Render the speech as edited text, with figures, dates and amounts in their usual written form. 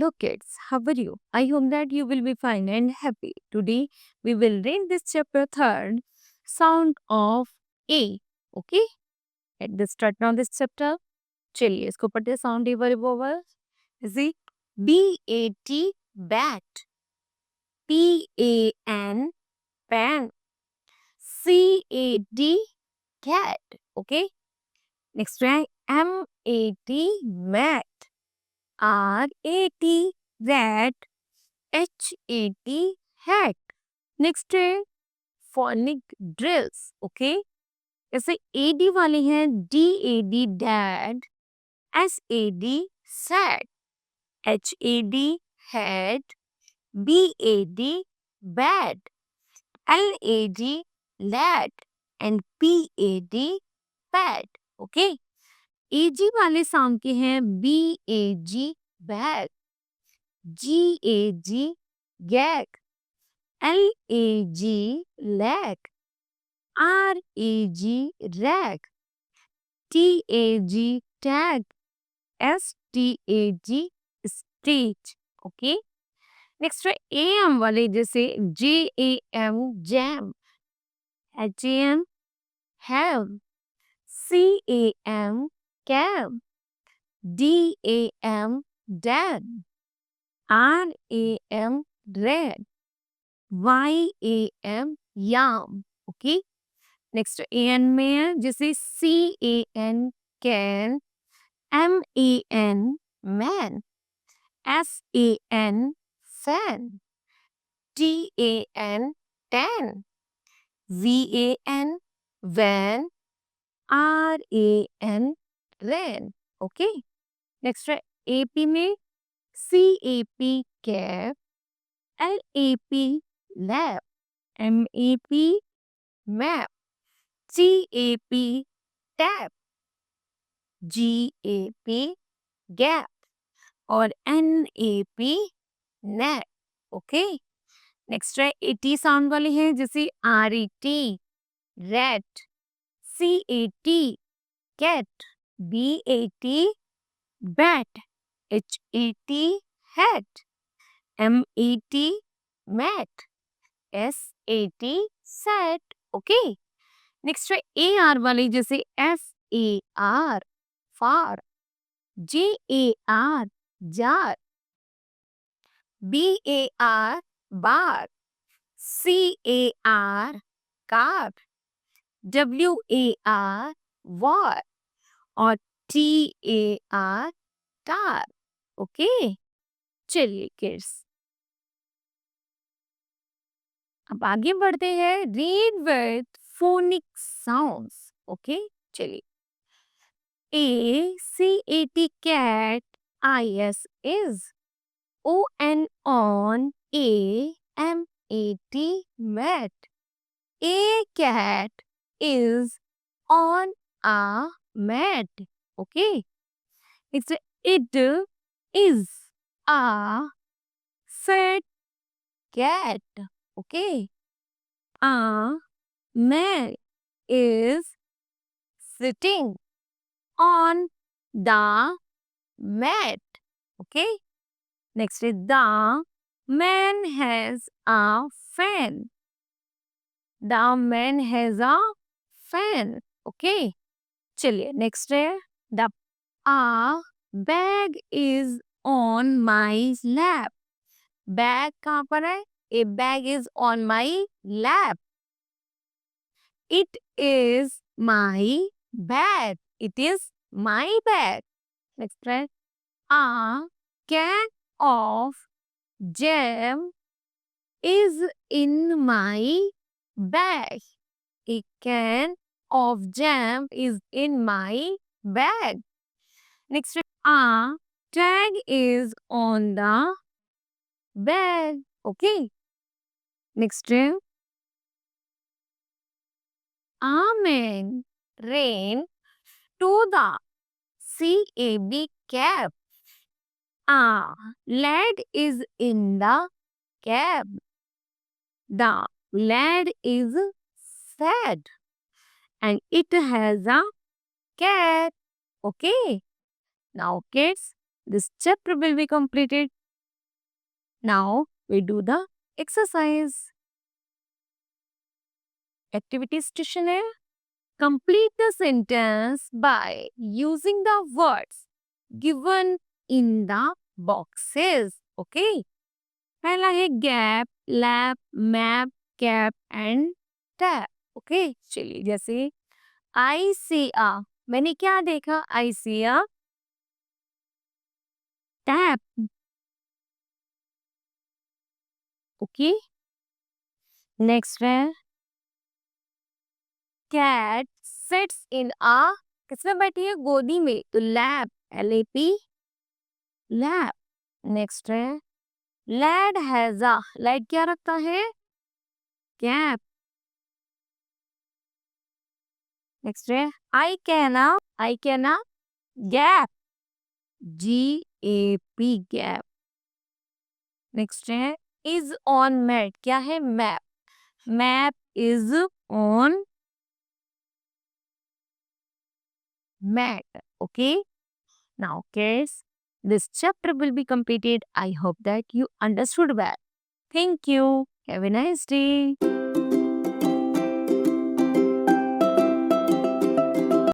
Hello kids, how are you? I hope that you will be fine and happy. Today we will read this chapter third, Sound of A. Okay? Let's start now this chapter. चलिए इसको पढ़ते हैं sound A वाले vowel. See, B-A-T, bat. P-A-N, pan. C-A-D, cat. Okay? Next one, M-A-T, mat. R-A-T, rat. H-A-T, hat. Next है phonic drills. Okay, जैसे AD वाले हैं D-A-D, dad. S-A-D, sad. H-A-D, head. B-A-D, bad. L-A-D, lad. And P-A-D, pad. Okay, AG वाले sound के हैं B-A-G, bag. G-A-G, gag. L-A-G, lag. R-A-G, rag. T-A-G, tag. S-T-A-G, stage. Okay. Next है A-M वाले, जैसे J-A-M, jam. H-A-M, ham. C-A-M, cam. D-A-M, dam. R-A-M, red. Y-A-M, yam. Okay. Next AN में है, जैसे CAN, can. MAN, man. SAN, fan. TAN, tan. VAN, van. RAN, ran. Okay, next है AP में CAP, cap. LAP, lap. MAP, map. CAP, tap. GAP, gap. और NAP, nap. Okay, next है AT sound वाले हैं, जैसे RET, rat. CAT, cat. BAT, bat. HAT, hat. MAT, mat. SAT, sat. Okay, next है AR वाले, जैसे FAR, far. JAR, jar. BAR, bar. CAR, car. WAR, war. और TAR, tar. Okay, चलिए kids अब आगे बढ़ते हैं. Read with phonic sounds. Okay, चलिए. A-C-A-T, cat. I-S, is. O-N, on. A-M-A-T, mat. A cat is on a mat. Okay. It's it is a fat cat. Okay. A man is sitting on the mat. Okay. Next is the man has a fan. The man has a fan. Okay. चलिए next है the a bag is on my lap. Bag कहाँ पर है? A bag is on my lap. It is my bag. It is my bag. Next है a can of jam is in my bag. A can of jam is in my bag. Next, a tag is on the bag. Okay. Next, a man ran to the CAB cab. A lad is in the cab. The lad is sad and it has a cat. Okay. Now kids, this chapter will be completed. Now we do the exercise. Activity station है. Complete the sentence by using the words given in the boxes. Okay. पहला है gap, lap, map, cap and tap. Okay, चलिए जैसे I see a, मैंने क्या देखा? I see a tap. Okay, next है cat sits in a, किसमें बैठी है? गोदी में, तो lap, L A P, lap. Next है लैड हैज अ, लैड क्या रखता है? कैप. नेक्स्ट है I can a gap, G A P, gap. Next है इज ऑन मैट, क्या है? Map, map is on mat. Okay, now kids, this chapter will be completed. I hope that you understood well. Thank you. Have a nice day.